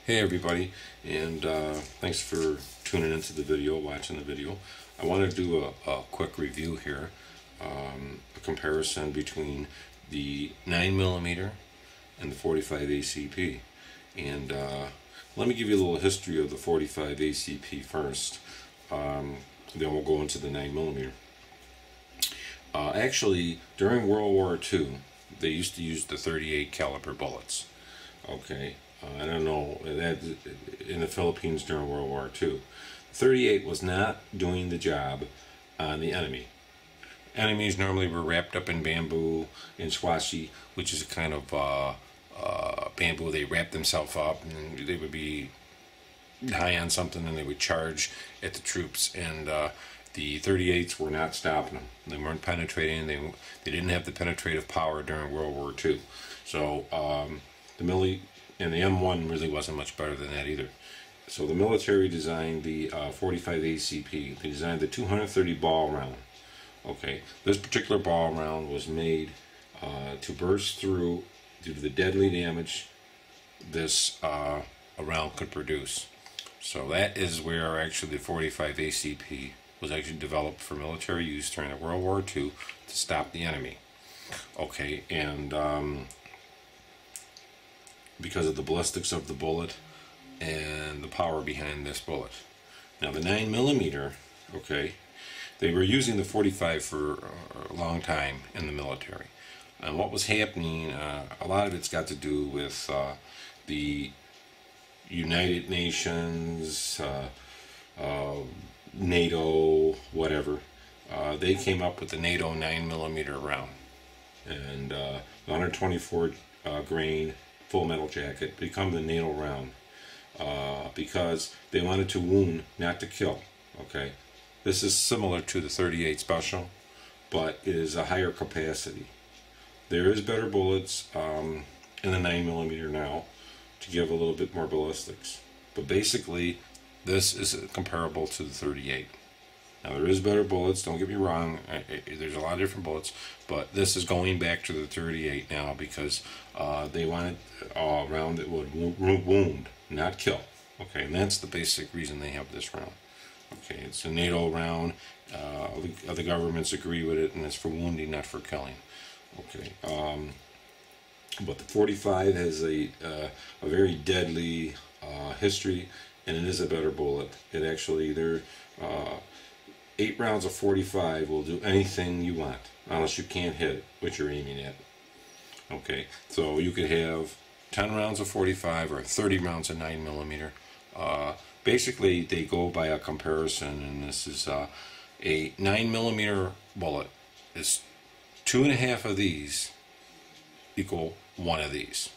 Hey everybody, and thanks for tuning into the video, watching the video. I want to do a quick review here, a comparison between the 9mm and the 45ACP. And let me give you a little history of the 45ACP first, then we'll go into the 9mm. Actually, during World War II, they used to use the 38 caliber bullets. Okay, I don't know, that in the Philippines during World War II. 38 was not doing the job on the enemy. Enemies normally were wrapped up in bamboo, in swashi, which is a kind of bamboo. They wrap themselves up and they would be high on something and they would charge at the troops, and the 38s were not stopping them. They weren't penetrating. They didn't have the penetrative power during World War II. So the M1 really wasn't much better than that either. So the military designed the 45ACP. They designed the 230 ball round. Okay, this particular ball round was made to burst through due to the deadly damage this a round could produce. So that is where actually the 45ACP was actually developed for military use during World War II to stop the enemy. Okay, and because of the ballistics of the bullet and the power behind this bullet. Now the 9mm, okay, they were using the 45 for a long time in the military. And what was happening, a lot of it's got to do with the United Nations, NATO, whatever. They came up with the NATO 9mm round. And 124 grain full metal jacket become the NATO round because they wanted to wound, not to kill. Okay, this is similar to the 38 special, but it is a higher capacity. There is better bullets in the 9mm now to give a little bit more ballistics, but basically this is comparable to the 38. Now there is better bullets, don't get me wrong, there's a lot of different bullets, but this is going back to the 38 now because they wanted a round that would wound, not kill. Okay, and that's the basic reason they have this round. Okay, it's a NATO round, the governments agree with it, and it's for wounding, not for killing. Okay, but the 45 has a very deadly history, and it is a better bullet. It actually, 8 rounds of 45 will do anything you want, unless you can't hit what you're aiming at. Okay, so you could have 10 rounds of 45 or 30 rounds of 9mm. Basically, they go by a comparison, and this is a 9mm bullet is 2.5 of these equal 1 of these.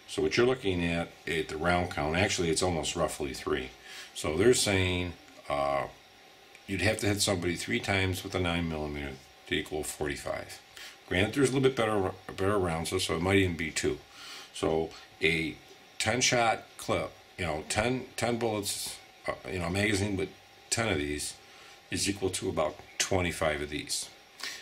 So what you're looking at the round count, actually it's almost roughly 3. So they're saying you'd have to hit somebody 3 times with a 9mm to equal 45. Granted, there's a little bit better rounds, so it might even be 2. So a 10-shot clip, 10 bullets, magazine with 10 of these is equal to about 25 of these.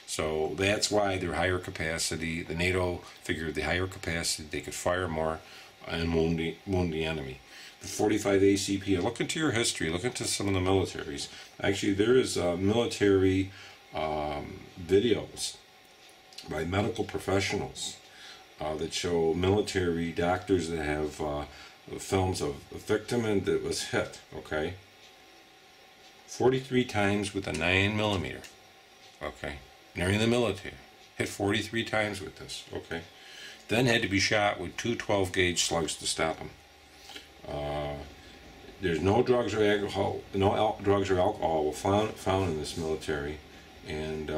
So that's why they're higher capacity. The NATO figured the higher capacity, they could fire more and wound the enemy. The 45ACP, look into your history, look into some of the militaries. Actually, there is military videos by medical professionals that show military doctors that have films of a victim and that was hit, okay? 43 times with a 9mm, okay? They're in the military, hit 43 times with this, okay? Then had to be shot with 2 12-gauge slugs to stop them. There's no drugs or alcohol, found in this military, and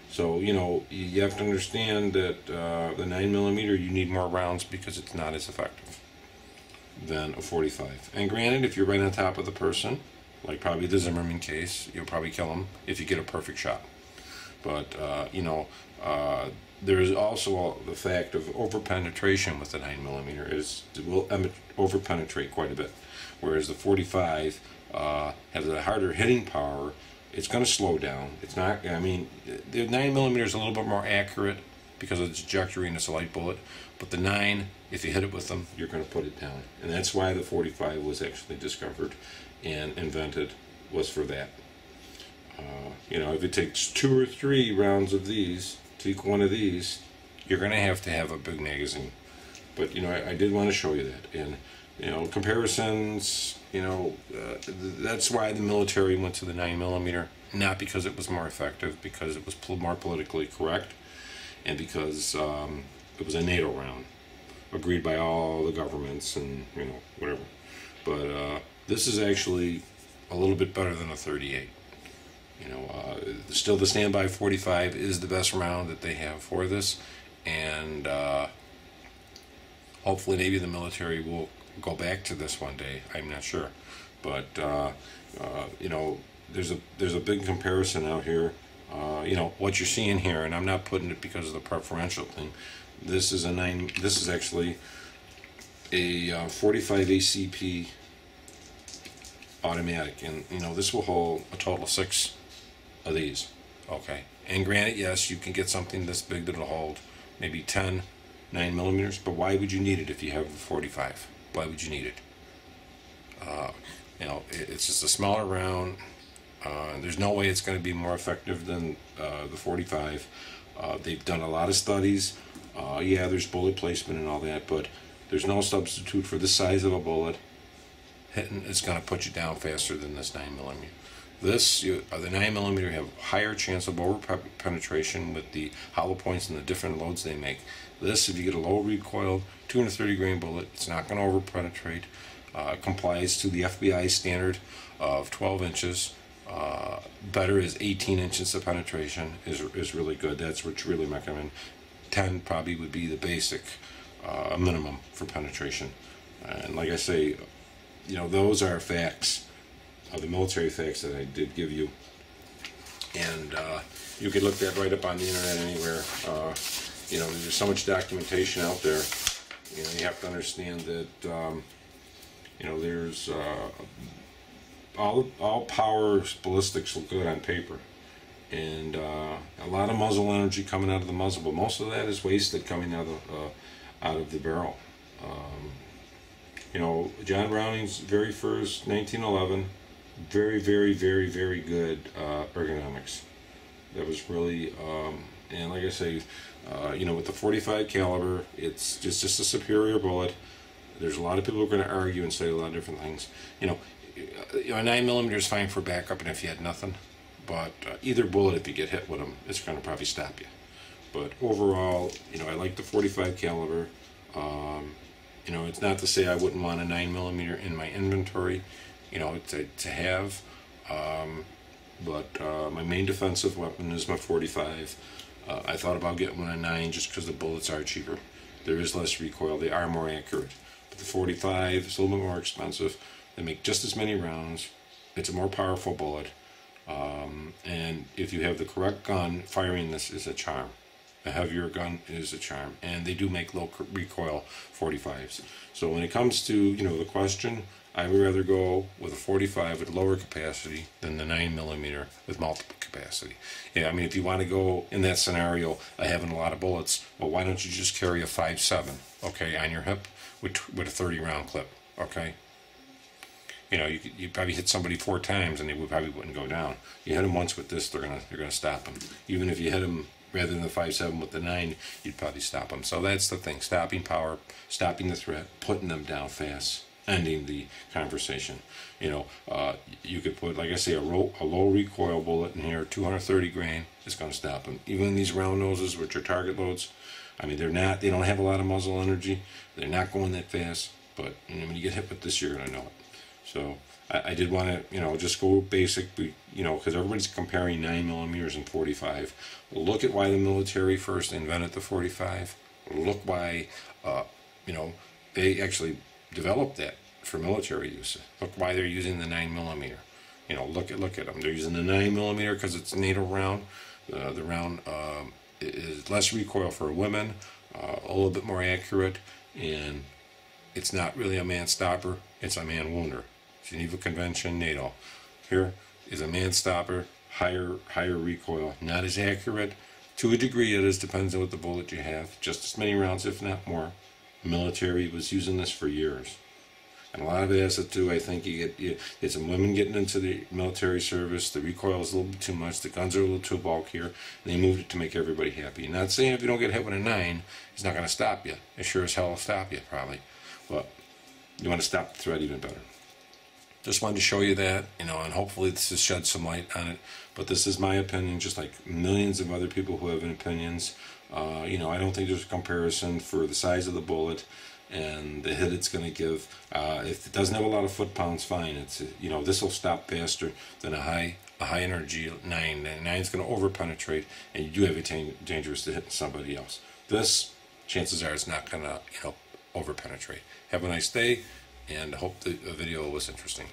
so you have to understand that the 9mm you need more rounds because it's not as effective than a 45. And granted, if you're right on top of the person, like probably the Zimmerman case, you'll probably kill him if you get a perfect shot. But there is also the fact of over-penetration with the 9mm. It will over-penetrate quite a bit, whereas the 45 has a harder hitting power. It's going to slow down. It's not. I mean, the 9mm is a little bit more accurate because of its trajectory and it's a light bullet, but the 9 if you hit it with them, you're going to put it down. And that's why the 45 was actually discovered and invented, was for that. You know, if it takes 2 or 3 rounds of these to equal one of these, you're going to have a big magazine. But, you know, I did want to show you that. And, you know, comparisons, you know, that's why the military went to the 9mm, not because it was more effective, because it was more politically correct, and because it was a NATO round, agreed by all the governments and, you know, whatever. But this is actually a little bit better than a 38. You know, still the standby 45 is the best round that they have for this, and hopefully maybe the military will go back to this one day. I'm not sure, but you know, there's a big comparison out here. You know what you're seeing here, and I'm not putting it because of the preferential thing. This is This is actually a 45ACP automatic, and you know this will hold a total of 6 of these. Okay, and granted, yes, you can get something this big that'll hold maybe 10 9mm, but why would you need it if you have a 45? Why would you need it? You know, it's just a smaller round. There's no way it's going to be more effective than the 45. They've done a lot of studies. Yeah, there's bullet placement and all that, but there's no substitute for this size of a bullet. Hitting, it's going to put you down faster than this 9mm. This, the 9mm have higher chance of over penetration with the hollow points and the different loads they make. This, if you get a low recoil 230 grain bullet, it's not going to over penetrate. Complies to the FBI standard of 12 inches. Better is 18 inches of penetration is really good. That's what's really recommend. 10 probably would be the basic minimum for penetration. And like I say, you know, those are facts. The military facts that I did give you, and you could look that right up on the internet anywhere. You know, there's so much documentation out there. You know, you have to understand that you know, there's all power ballistics look good on paper, and a lot of muzzle energy coming out of the muzzle, but most of that is wasted coming out of the barrel. You know, John Browning's very first 1911. Very, very, very, very good ergonomics. That was really, and like I say, you know, with the 45 caliber, it's just a superior bullet. There's a lot of people who are going to argue and say a lot of different things. You know, a 9mm is fine for backup, and if you had nothing, but either bullet, if you get hit with them, it's going to probably stop you. But overall, you know, I like the 45 caliber. You know, it's not to say I wouldn't want a 9mm in my inventory, you know, to have, but my main defensive weapon is my 45. I thought about getting one a 9 just because the bullets are cheaper. There is less recoil, they are more accurate. But the 45 is a little bit more expensive. They make just as many rounds. It's a more powerful bullet, and if you have the correct gun, firing this is a charm. A heavier gun is a charm, and they do make low recoil 45s. So when it comes to, you know, the question, I would rather go with a 45 with lower capacity than the 9mm with multiple capacity. Yeah, I mean, if you want to go in that scenario of having a lot of bullets, well, why don't you just carry a 5.7, okay, on your hip with a 30-round clip, okay? You know, you probably hit somebody 4 times and they probably wouldn't go down. You hit them once with this, they're gonna stop them. Even if you hit them rather than the 5.7 with the 9, you'd probably stop them. So that's the thing: stopping power, stopping the threat, putting them down fast, ending the conversation. You know, you could put, like I say, a low recoil bullet in here, 230 grain, is going to stop them. Even these round noses, which are target loads, I mean, they don't have a lot of muzzle energy. They're not going that fast, but you know, when you get hit with this, you're going to know it. So I did want to, you know, just go basic, you know, because everybody's comparing 9mm and 45. Look at why the military first invented the 45. Look why, you know, they actually developed that for military use. Look why they're using the 9mm. You know, look at them. They're using the 9mm because it's a NATO round. The round is less recoil for women, a little bit more accurate, and it's not really a man stopper. It's a man wounder. Geneva Convention, NATO. Here is a man stopper, higher recoil, not as accurate. To a degree, it is, depends on what the bullet you have. Just as many rounds, if not more. military was using this for years. And a lot of it has to do, I think, you get some women getting into the military service, the recoil is a little bit too much, the guns are a little too bulkier, and they moved it to make everybody happy. Not saying if you don't get hit with a 9, it's not going to stop you. It sure as hell will stop you, probably. But you want to stop the threat even better. Just wanted to show you that, and hopefully this has shed some light on it. But this is my opinion, just like millions of other people who have opinions. I don't think there's a comparison for the size of the bullet and the hit it's going to give. If it doesn't have a lot of foot-pounds, fine. It's this will stop faster than a high energy 9. And 9 is going to over-penetrate, and you do have a dangerous to hit somebody else. This, chances are, it's not going to over-penetrate. Have a nice day, and hope the video was interesting.